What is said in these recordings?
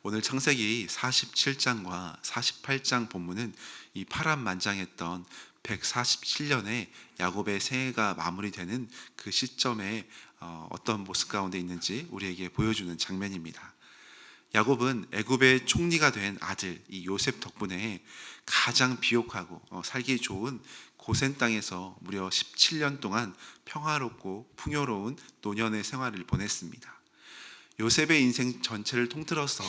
오늘 창세기 47장과 48장 본문은 이 파란만장했던 147년에 야곱의 생애가 마무리되는 그 시점에 어떤 모습 가운데 있는지 우리에게 보여주는 장면입니다. 야곱은 애굽의 총리가 된 아들 이 요셉 덕분에 가장 비옥하고 살기 좋은 고센 땅에서 무려 17년 동안 평화롭고 풍요로운 노년의 생활을 보냈습니다. 요셉의 인생 전체를 통틀어서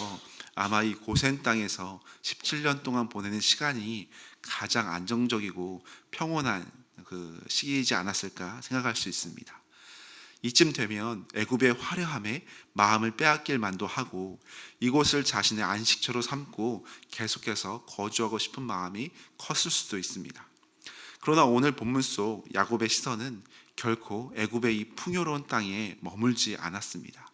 아마 이 고센 땅에서 17년 동안 보내는 시간이 가장 안정적이고 평온한 그 시기이지 않았을까 생각할 수 있습니다. 이쯤 되면 애굽의 화려함에 마음을 빼앗길 만도 하고 이곳을 자신의 안식처로 삼고 계속해서 거주하고 싶은 마음이 컸을 수도 있습니다. 그러나 오늘 본문 속 야곱의 시선은 결코 애굽의 이 풍요로운 땅에 머물지 않았습니다.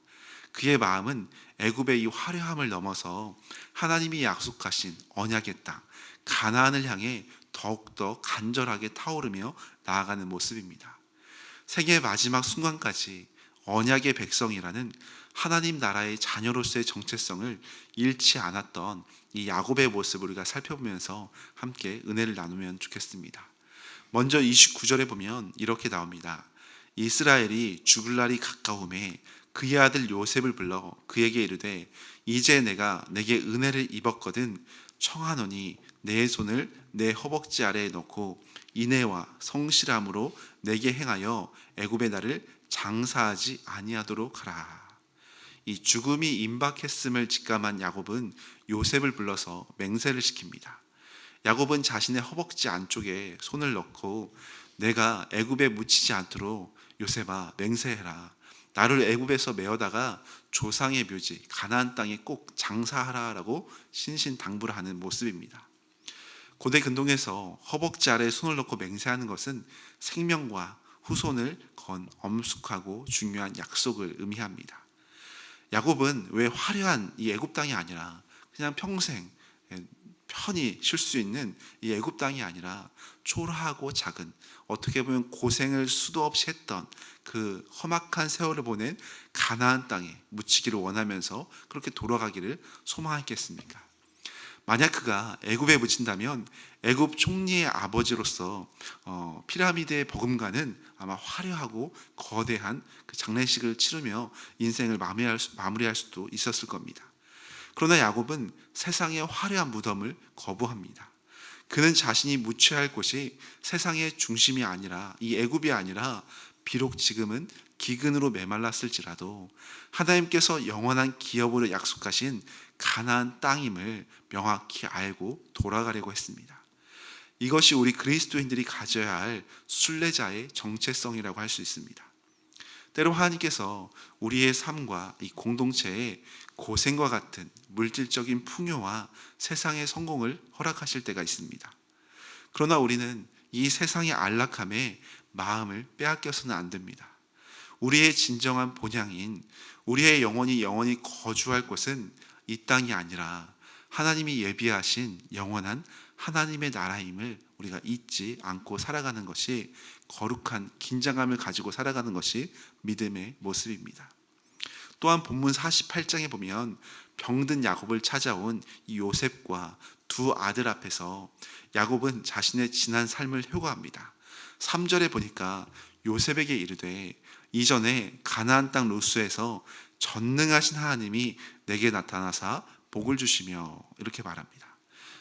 그의 마음은 애굽의 이 화려함을 넘어서 하나님이 약속하신 언약의 땅 가나안을 향해 더욱더 간절하게 타오르며 나아가는 모습입니다. 생애의 마지막 순간까지 언약의 백성이라는 하나님 나라의 자녀로서의 정체성을 잃지 않았던 이 야곱의 모습을 우리가 살펴보면서 함께 은혜를 나누면 좋겠습니다. 먼저 29절에 보면 이렇게 나옵니다. 이스라엘이 죽을 날이 가까움에 그의 아들 요셉을 불러 그에게 이르되 이제 내가 내게 은혜를 입었거든 청하노니 내 손을 내 허벅지 아래에 넣고 인애와 성실함으로 내게 행하여 애굽의 나를 장사하지 아니하도록 하라. 이 죽음이 임박했음을 직감한 야곱은 요셉을 불러서 맹세를 시킵니다. 야곱은 자신의 허벅지 안쪽에 손을 넣고 내가 애굽에 묻히지 않도록 요셉아 맹세해라. 나를 애굽에서 메어다가 조상의 묘지 가나안 땅에 꼭 장사하라라고 신신당부를 하는 모습입니다. 고대 근동에서 허벅지 아래에 손을 넣고 맹세하는 것은 생명과 후손을 건 엄숙하고 중요한 약속을 의미합니다. 야곱은 왜 화려한 이 애굽 땅이 아니라 그냥 평생 편히 쉴 수 있는 이 애굽 땅이 아니라 초라하고 작은 어떻게 보면 고생을 수도 없이 했던 그 험악한 세월을 보낸 가나안 땅에 묻히기를 원하면서 그렇게 돌아가기를 소망했겠습니까? 만약 그가 애굽에 묻힌다면 애굽 총리의 아버지로서 피라미드의 버금가는 아마 화려하고 거대한 그 장례식을 치르며 인생을 마무리할 수도 있었을 겁니다. 그러나 야곱은 세상의 화려한 무덤을 거부합니다. 그는 자신이 묻혀야 할 곳이 세상의 중심이 아니라 이 애굽이 아니라 비록 지금은 기근으로 메말랐을지라도 하나님께서 영원한 기업으로 약속하신 가나안 땅임을 명확히 알고 돌아가려고 했습니다. 이것이 우리 그리스도인들이 가져야 할 순례자의 정체성이라고 할 수 있습니다. 때로 하나님께서 우리의 삶과 이 공동체에 고생과 같은 물질적인 풍요와 세상의 성공을 허락하실 때가 있습니다. 그러나 우리는 이 세상의 안락함에 마음을 빼앗겨서는 안 됩니다. 우리의 진정한 본향인 우리의 영원히 거주할 곳은 이 땅이 아니라 하나님이 예비하신 영원한 하나님의 나라임을 우리가 잊지 않고 살아가는 것이 거룩한 긴장감을 가지고 살아가는 것이 믿음의 모습입니다. 또한 본문 48장에 보면 병든 야곱을 찾아온 이 요셉과 두 아들 앞에서 야곱은 자신의 지난 삶을 회고합니다. 3절에 보니까 요셉에게 이르되 이전에 가나안 땅 루스에서 전능하신 하나님이 내게 나타나사 복을 주시며 이렇게 말합니다.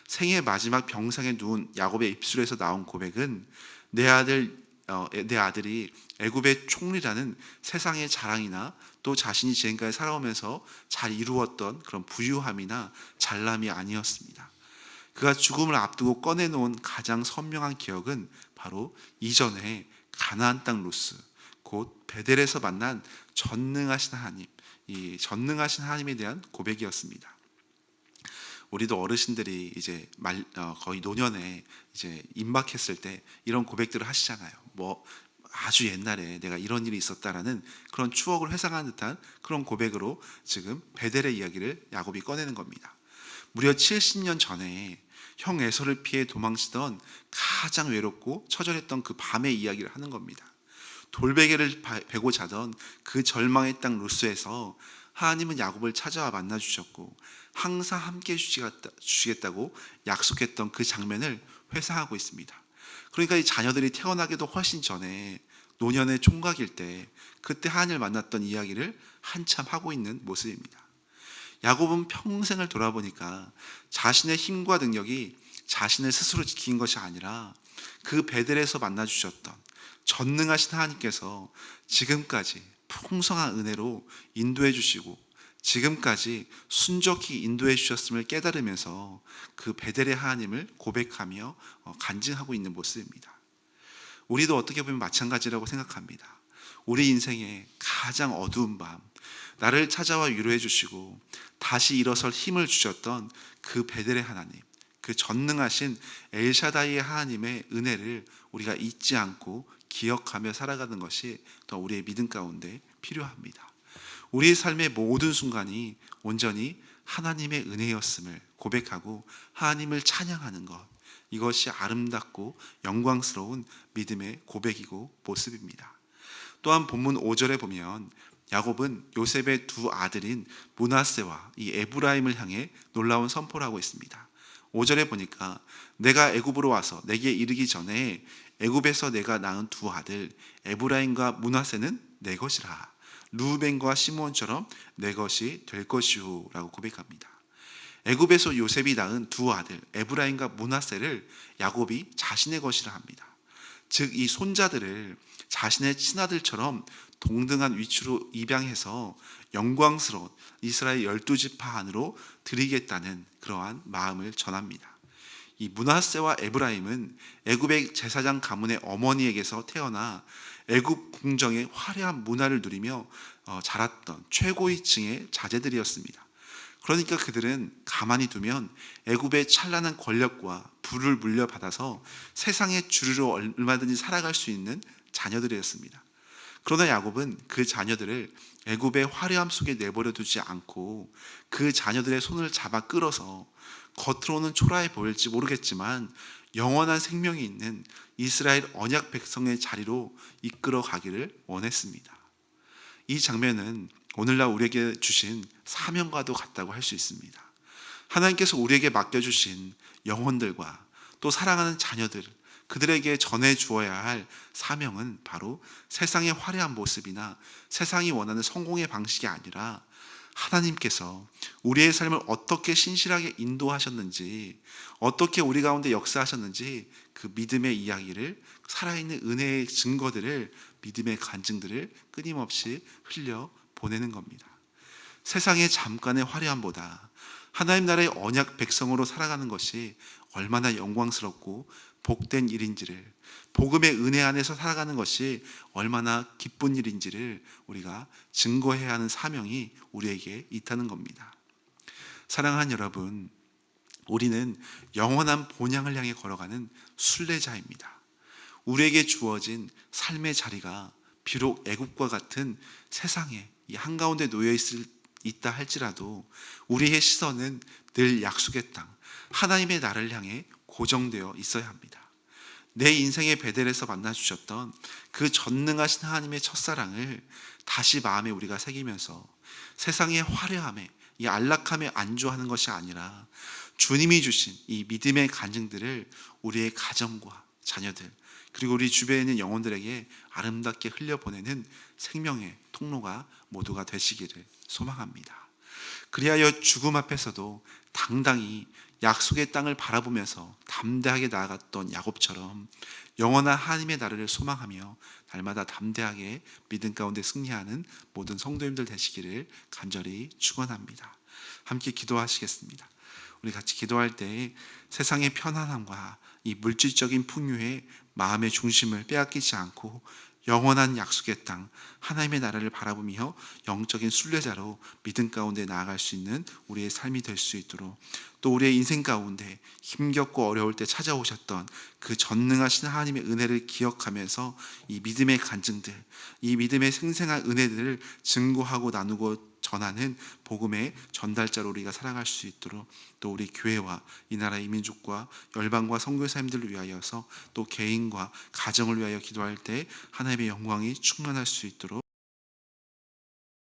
생애 마지막 병상에 누운 야곱의 입술에서 나온 고백은 내 아들이 애굽의 총리라는 세상의 자랑이나 또 자신이 지금까지 살아오면서 잘 이루었던 그런 부유함이나 잘남이 아니었습니다. 그가 죽음을 앞두고 꺼내놓은 가장 선명한 기억은 바로 이전에 가나안 땅 루스 곧 베델에서 만난 전능하신 하나님, 이 전능하신 하나님에 대한 고백이었습니다. 우리도 어르신들이 이제 거의 노년에 이제 임박했을 때 이런 고백들을 하시잖아요. 뭐 아주 옛날에 내가 이런 일이 있었다라는 그런 추억을 회상하는 듯한 그런 고백으로 지금 베델의 이야기를 야곱이 꺼내는 겁니다. 무려 70년 전에 형 에서를 피해 도망치던 가장 외롭고 처절했던 그 밤의 이야기를 하는 겁니다. 돌베개를 베고 자던 그 절망의 땅 루스에서 하나님은 야곱을 찾아와 만나 주셨고 항상 함께 주시겠다고 약속했던 그 장면을 회상하고 있습니다. 그러니까 이 자녀들이 태어나기도 훨씬 전에 노년의 총각일 때 그때 하나님을 만났던 이야기를 한참 하고 있는 모습입니다. 야곱은 평생을 돌아보니까 자신의 힘과 능력이 자신을 스스로 지킨 것이 아니라 그 베델에서 만나 주셨던 전능하신 하나님께서 지금까지 풍성한 은혜로 인도해 주시고 지금까지 순적히 인도해 주셨음을 깨달으면서 그 베델의 하나님을 고백하며 간증하고 있는 모습입니다. 우리도 어떻게 보면 마찬가지라고 생각합니다. 우리 인생의 가장 어두운 밤, 나를 찾아와 위로해 주시고 다시 일어설 힘을 주셨던 그 베델의 하나님, 그 전능하신 엘샤다이의 하나님의 은혜를 우리가 잊지 않고 기억하며 살아가는 것이 더 우리의 믿음 가운데 필요합니다. 우리의 삶의 모든 순간이 온전히 하나님의 은혜였음을 고백하고 하나님을 찬양하는 것, 이것이 아름답고 영광스러운 믿음의 고백이고 모습입니다. 또한 본문 5절에 보면 야곱은 요셉의 두 아들인 므낫세와 이 에브라임을 향해 놀라운 선포를 하고 있습니다. 5절에 보니까 내가 애굽으로 와서 내게 이르기 전에 애굽에서 내가 낳은 두 아들 에브라임과 므낫세는 내 것이라. 르우벤과 시므온처럼 내 것이 될 것이오 라고 고백합니다. 애굽에서 요셉이 낳은 두 아들 에브라임과 므낫세를 야곱이 자신의 것이라 합니다. 즉 이 손자들을 자신의 친아들처럼 동등한 위치로 입양해서 영광스러운 이스라엘 12지파 안으로 드리겠다는 그러한 마음을 전합니다. 이 므낫세와 에브라임은 애굽의 제사장 가문의 어머니에게서 태어나 애굽 궁정의 화려한 문화를 누리며 자랐던 최고위 층의 자제들이었습니다. 그러니까 그들은 가만히 두면 애굽의 찬란한 권력과 부를 물려받아서 세상의 주류로 얼마든지 살아갈 수 있는 자녀들이었습니다. 그러나 야곱은 그 자녀들을 애굽의 화려함 속에 내버려 두지 않고 그 자녀들의 손을 잡아 끌어서 겉으로는 초라해 보일지 모르겠지만 영원한 생명이 있는 이스라엘 언약 백성의 자리로 이끌어 가기를 원했습니다. 이 장면은 오늘날 우리에게 주신 사명과도 같다고 할 수 있습니다. 하나님께서 우리에게 맡겨주신 영혼들과 또 사랑하는 자녀들, 그들에게 전해 주어야 할 사명은 바로 세상의 화려한 모습이나 세상이 원하는 성공의 방식이 아니라 하나님께서 우리의 삶을 어떻게 신실하게 인도하셨는지, 어떻게 우리 가운데 역사하셨는지 그 믿음의 이야기를, 살아있는 은혜의 증거들을, 믿음의 간증들을 끊임없이 흘려 보내는 겁니다. 세상의 잠깐의 화려함보다 하나님 나라의 언약 백성으로 살아가는 것이 얼마나 영광스럽고 복된 일인지를, 복음의 은혜 안에서 살아가는 것이 얼마나 기쁜 일인지를 우리가 증거해야 하는 사명이 우리에게 있다는 겁니다. 사랑하는 여러분, 우리는 영원한 본향을 향해 걸어가는 순례자입니다. 우리에게 주어진 삶의 자리가 비록 애굽과 같은 세상에 이 한가운데 놓여 있다 할지라도 우리의 시선은 늘 약속의 땅, 하나님의 나라를 향해 고정되어 있어야 합니다. 내 인생의 베델에서 만나주셨던 그 전능하신 하나님의 첫사랑을 다시 마음에 우리가 새기면서 세상의 화려함에, 이 안락함에 안주하는 것이 아니라 주님이 주신 이 믿음의 간증들을 우리의 가정과 자녀들, 그리고 우리 주변에 있는 영혼들에게 아름답게 흘려보내는 생명의 통로가 모두가 되시기를 소망합니다. 그리하여 죽음 앞에서도 당당히 약속의 땅을 바라보면서 담대하게 나아갔던 야곱처럼 영원한 하나님의 나라를 소망하며 날마다 담대하게 믿음 가운데 승리하는 모든 성도님들 되시기를 간절히 축원합니다. 함께 기도하시겠습니다. 우리 같이 기도할 때 세상의 편안함과 이 물질적인 풍요에 마음의 중심을 빼앗기지 않고 영원한 약속의 땅 하나님의 나라를 바라보며 영적인 순례자로 믿음 가운데 나아갈 수 있는 우리의 삶이 될 수 있도록, 또 우리의 인생 가운데 힘겹고 어려울 때 찾아오셨던 그 전능하신 하나님의 은혜를 기억하면서 이 믿음의 간증들, 이 믿음의 생생한 은혜들을 증거하고 나누고 전하는 복음의 전달자로 우리가 살아갈 수 있도록, 또 우리 교회와 이 나라의 민족과 열방과 선교사님들을 위하여서 또 개인과 가정을 위하여 기도할 때 하나님의 영광이 충만할 수 있도록